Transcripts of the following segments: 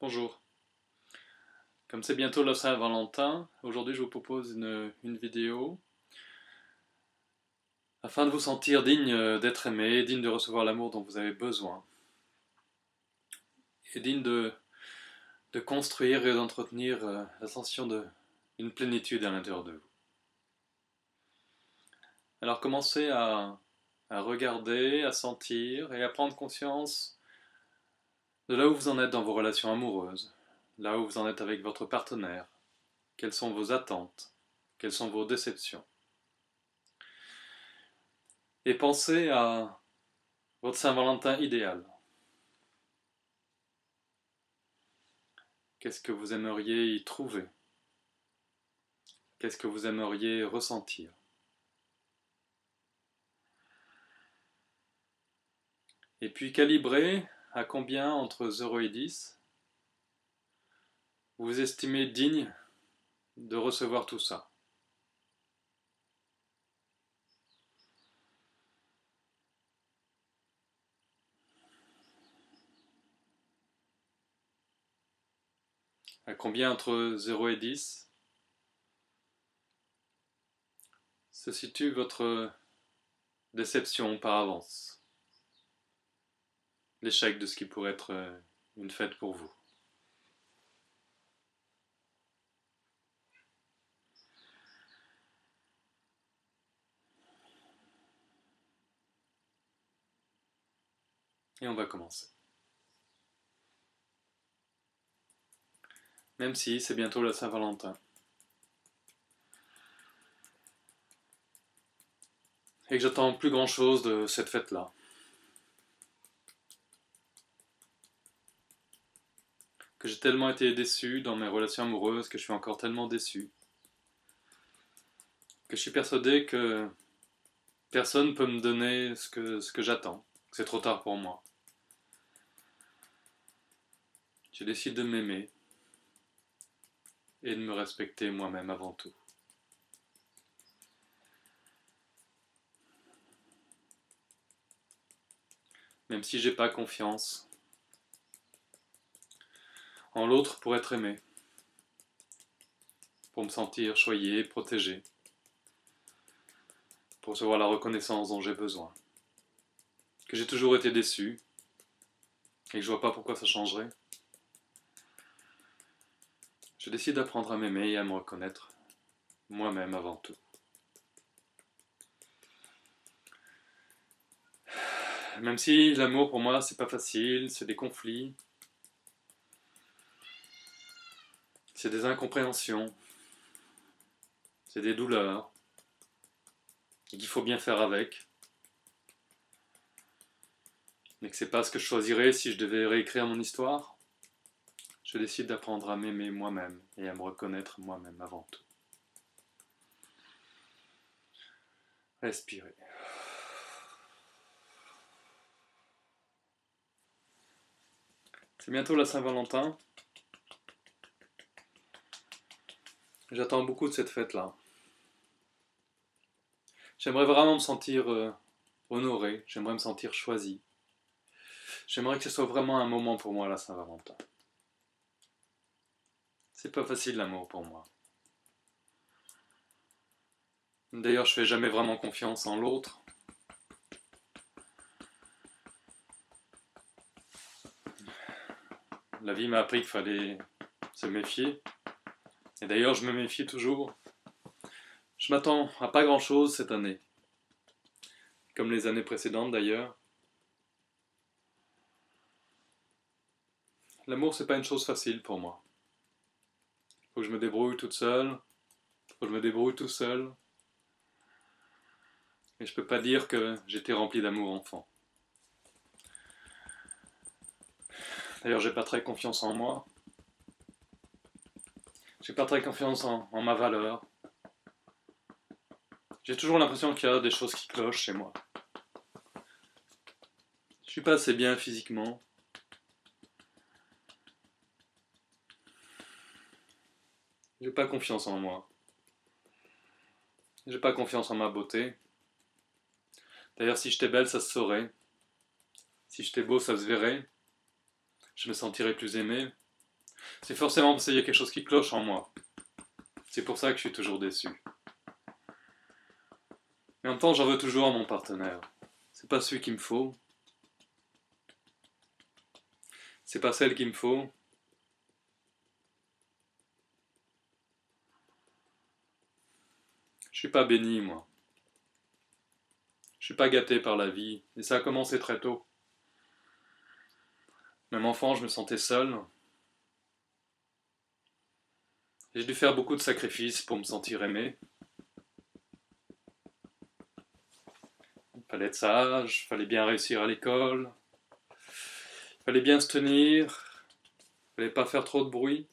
Bonjour, comme c'est bientôt la Saint-Valentin, aujourd'hui je vous propose une vidéo afin de vous sentir digne d'être aimé, digne de recevoir l'amour dont vous avez besoin et digne de construire et d'entretenir la sensation d'une plénitude à l'intérieur de vous. Alors commencez à regarder, à sentir et à prendre conscience de là où vous en êtes dans vos relations amoureuses, là où vous en êtes avec votre partenaire, quelles sont vos attentes, quelles sont vos déceptions. Et pensez à votre Saint-Valentin idéal. Qu'est-ce que vous aimeriez y trouver? Qu'est-ce que vous aimeriez ressentir? Et puis calibrez à combien entre 0 et 10 vous estimez digne de recevoir tout ça. À combien entre 0 et 10 se situe votre déception par avance, l'échec de ce qui pourrait être une fête pour vous. Et on va commencer. Même si c'est bientôt la Saint-Valentin. Et que j'attends plus grand chose de cette fête-là. Que j'ai tellement été déçu dans mes relations amoureuses que je suis encore tellement déçu. Que je suis persuadé que personne ne peut me donner ce que j'attends. C'est trop tard pour moi. Je décide de m'aimer et de me respecter moi-même avant tout. Même si j'ai pas confiance en l'autre pour être aimé, pour me sentir choyé, protégé, pour recevoir la reconnaissance dont j'ai besoin. Que j'ai toujours été déçu et que je vois pas pourquoi ça changerait. Je décide d'apprendre à m'aimer et à me reconnaître moi-même avant tout. Même si l'amour pour moi c'est pas facile, c'est des conflits, c'est des incompréhensions, c'est des douleurs, et qu'il faut bien faire avec, mais que c'est pas ce que je choisirais si je devais réécrire mon histoire. Je décide d'apprendre à m'aimer moi-même et à me reconnaître moi-même avant tout. Respirez. C'est bientôt la Saint-Valentin. J'attends beaucoup de cette fête-là. J'aimerais vraiment me sentir honoré, j'aimerais me sentir choisi. J'aimerais que ce soit vraiment un moment pour moi la Saint-Valentin. C'est pas facile l'amour pour moi. D'ailleurs, je fais jamais vraiment confiance en l'autre. La vie m'a appris qu'il fallait se méfier. Et d'ailleurs, je me méfie toujours. Je m'attends à pas grand-chose cette année. Comme les années précédentes d'ailleurs. L'amour, c'est pas une chose facile pour moi. Faut que je me débrouille toute seule. Faut que je me débrouille tout seul. Et je peux pas dire que j'étais rempli d'amour enfant. D'ailleurs, j'ai pas très confiance en moi. J'ai pas très confiance en ma valeur. J'ai toujours l'impression qu'il y a des choses qui clochent chez moi. Je suis pas assez bien physiquement. J'ai pas confiance en moi. J'ai pas confiance en ma beauté. D'ailleurs, si j'étais belle, ça se saurait. Si j'étais beau, ça se verrait. Je me sentirais plus aimé. c'est forcément parce qu'il y a quelque chose qui cloche en moi. C'est pour ça que je suis toujours déçu. Mais en même temps, j'en veux toujours à mon partenaire. C'est pas celui qu'il me faut. C'est pas celle qu'il me faut. Je suis pas béni, moi. Je suis pas gâté par la vie. Et ça a commencé très tôt. Même enfant, je me sentais seul. J'ai dû faire beaucoup de sacrifices pour me sentir aimé. Il fallait être sage, il fallait bien réussir à l'école, il fallait bien se tenir, il fallait pas faire trop de bruit,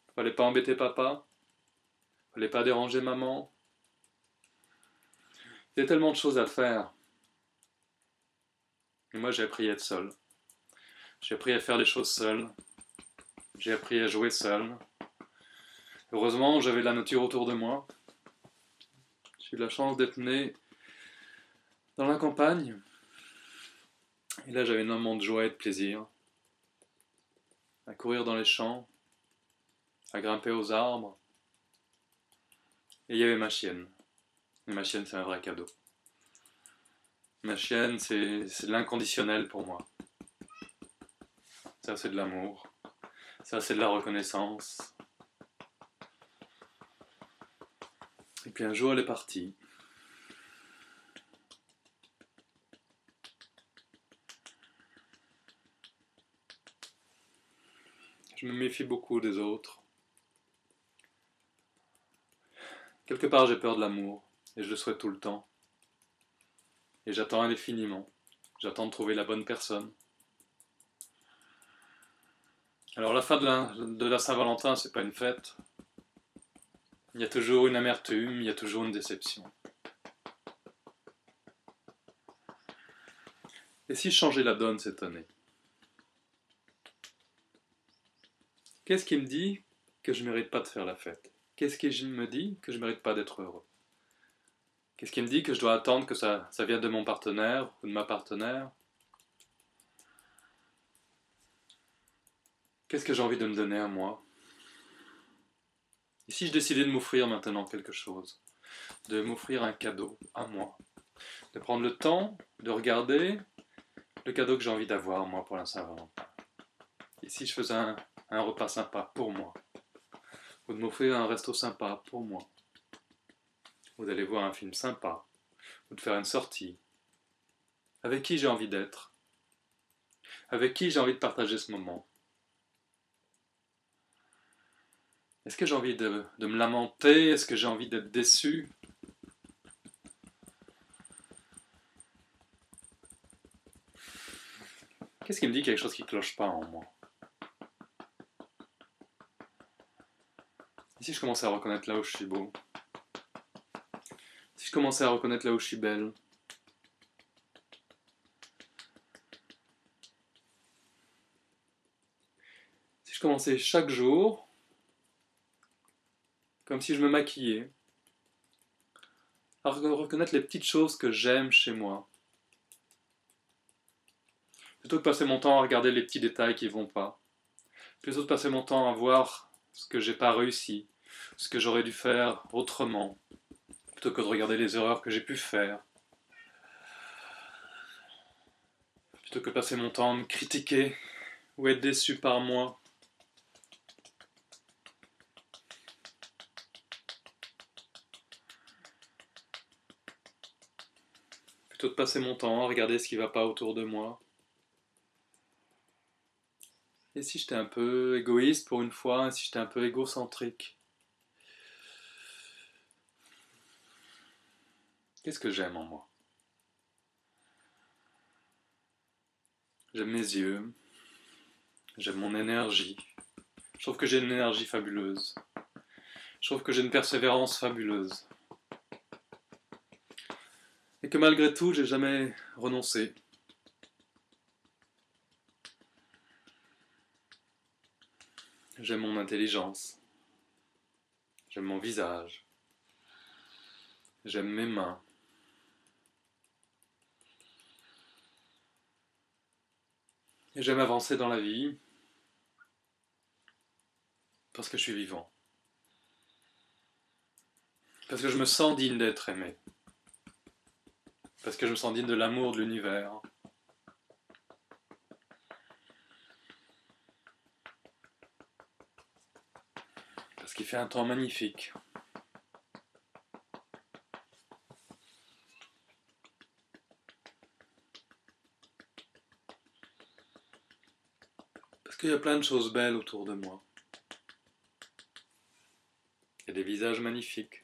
il fallait pas embêter papa, il fallait pas déranger maman. Il y a tellement de choses à faire. Et moi, j'ai appris à être seul. J'ai appris à faire les choses seul. J'ai appris à jouer seul. Heureusement, j'avais la nature autour de moi. J'ai eu la chance d'être né dans la campagne. Et là, j'avais énormément de joie et de plaisir. À courir dans les champs, à grimper aux arbres. Et il y avait ma chienne. Et ma chienne, c'est un vrai cadeau. Ma chienne, c'est l'inconditionnel pour moi. Ça, c'est de l'amour. Ça, c'est de la reconnaissance. Et puis un jour, elle est partie. Je me méfie beaucoup des autres. Quelque part, j'ai peur de l'amour. Et je le souhaite tout le temps. Et j'attends indéfiniment. J'attends de trouver la bonne personne. Alors la fin de la Saint-Valentin, c'est pas une fête. Il y a toujours une amertume, il y a toujours une déception. Et si je changeais la donne cette année? Qu'est-ce qui me dit que je ne mérite pas de faire la fête? Qu'est-ce qui me dit que je ne mérite pas d'être heureux? Qu'est-ce qui me dit que je dois attendre que ça vienne de mon partenaire ou de ma partenaire? Qu'est-ce que j'ai envie de me donner à moi? Et si je décidais de m'offrir maintenant quelque chose? De m'offrir un cadeau à moi? De prendre le temps de regarder le cadeau que j'ai envie d'avoir moi pour la Saint-Valentin? Et si je faisais un repas sympa pour moi? Ou de m'offrir un resto sympa pour moi? Ou d'aller voir un film sympa? Ou de faire une sortie? Avec qui j'ai envie d'être? Avec qui j'ai envie de partager ce moment? Est-ce que j'ai envie de me lamenter? Est-ce que j'ai envie d'être déçu? Qu'est-ce qui me dit qu'il y a quelque chose qui ne cloche pas en moi? Et si je commençais à reconnaître là où je suis beau? Si je commençais à reconnaître là où je suis belle? Si je commençais chaque jour, comme si je me maquillais, à reconnaître les petites choses que j'aime chez moi, plutôt que de passer mon temps à regarder les petits détails qui vont pas, plutôt que de passer mon temps à voir ce que j'ai pas réussi, ce que j'aurais dû faire autrement, plutôt que de regarder les erreurs que j'ai pu faire, plutôt que de passer mon temps à me critiquer ou être déçu par moi. Plutôt de passer mon temps à regarder ce qui va pas autour de moi. Et si j'étais un peu égoïste pour une fois, et si j'étais un peu égocentrique? Qu'est-ce que j'aime en moi? J'aime mes yeux, j'aime mon énergie. Je trouve que j'ai une énergie fabuleuse. Je trouve que j'ai une persévérance fabuleuse. Et que malgré tout, j'ai jamais renoncé. J'aime mon intelligence. J'aime mon visage. J'aime mes mains. Et j'aime avancer dans la vie. parce que je suis vivant, parce que je me sens digne d'être aimé, parce que je me sens digne de l'amour de l'univers. Parce qu'il fait un temps magnifique. Parce qu'il y a plein de choses belles autour de moi. Il y a des visages magnifiques.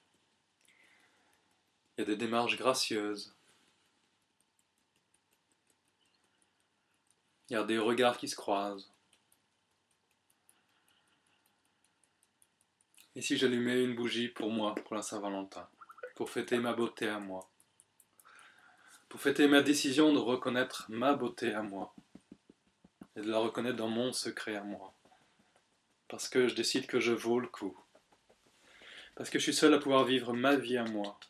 Il y a des démarches gracieuses. Il y a des regards qui se croisent. Et si j'allumais une bougie pour moi, pour la Saint-Valentin, pour fêter ma beauté à moi, pour fêter ma décision de reconnaître ma beauté à moi, et de la reconnaître dans mon secret à moi, parce que je décide que je vaux le coup, parce que je suis seul à pouvoir vivre ma vie à moi,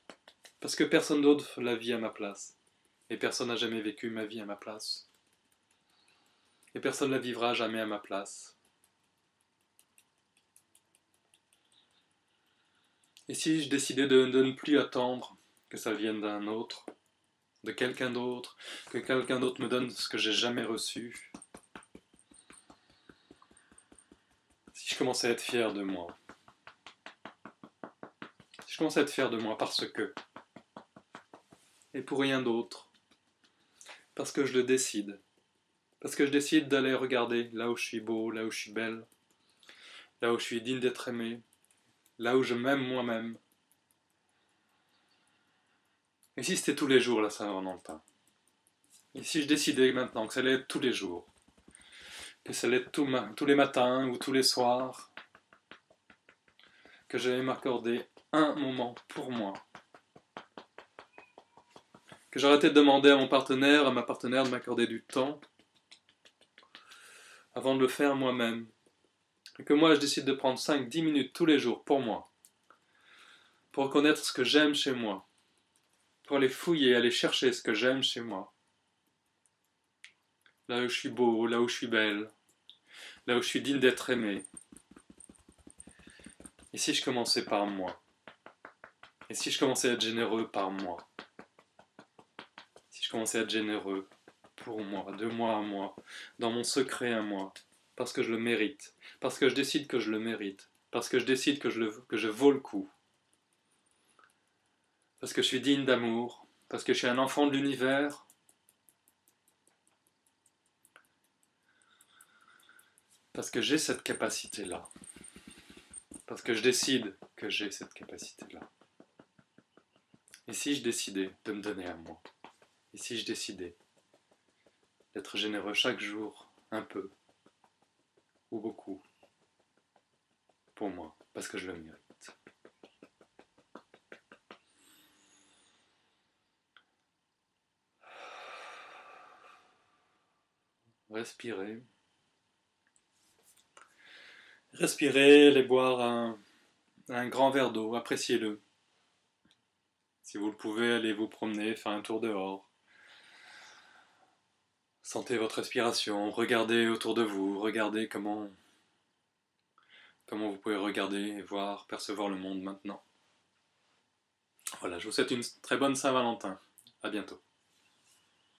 parce que personne d'autre la vit à ma place, et personne n'a jamais vécu ma vie à ma place, et personne ne la vivra jamais à ma place. Et si je décidais de ne plus attendre que ça vienne d'un autre, de quelqu'un d'autre, que quelqu'un d'autre me donne ce que j'ai jamais reçu, si je commençais à être fier de moi, si je commençais à être fier de moi parce que, et pour rien d'autre, parce que je le décide, parce que je décide d'aller regarder là où je suis beau, là où je suis belle, là où je suis digne d'être aimé, là où je m'aime moi-même. Et si c'était tous les jours la Saint-Valentin? Et si je décidais maintenant que ça allait être tous les jours, que ça allait être tous les matins ou tous les soirs, que j'allais m'accorder un moment pour moi, que j'arrêtais de demander à mon partenaire, à ma partenaire de m'accorder du temps, avant de le faire moi-même, et que moi je décide de prendre 5-10 minutes tous les jours pour moi, pour reconnaître ce que j'aime chez moi, pour aller fouiller, aller chercher ce que j'aime chez moi, là où je suis beau, là où je suis belle, là où je suis digne d'être aimé. Et si je commençais par moi? Et si je commençais à être généreux par moi? Si je commençais à être généreux pour moi, de moi à moi, dans mon secret à moi, parce que je le mérite, parce que je décide que je le mérite, parce que je décide que je vaux le coup, parce que je suis digne d'amour, parce que je suis un enfant de l'univers, parce que j'ai cette capacité-là, parce que je décide que j'ai cette capacité-là. Et si je décidais de me donner à moi? Et si je décidais d'être généreux chaque jour, un peu, ou beaucoup, pour moi, parce que je le mérite? Respirez. Respirez, allez boire un grand verre d'eau, appréciez-le. Si vous le pouvez, allez vous promener, faire un tour dehors. Sentez votre respiration, regardez autour de vous, regardez comment vous pouvez regarder et voir, percevoir le monde maintenant. Voilà, je vous souhaite une très bonne Saint-Valentin. À bientôt.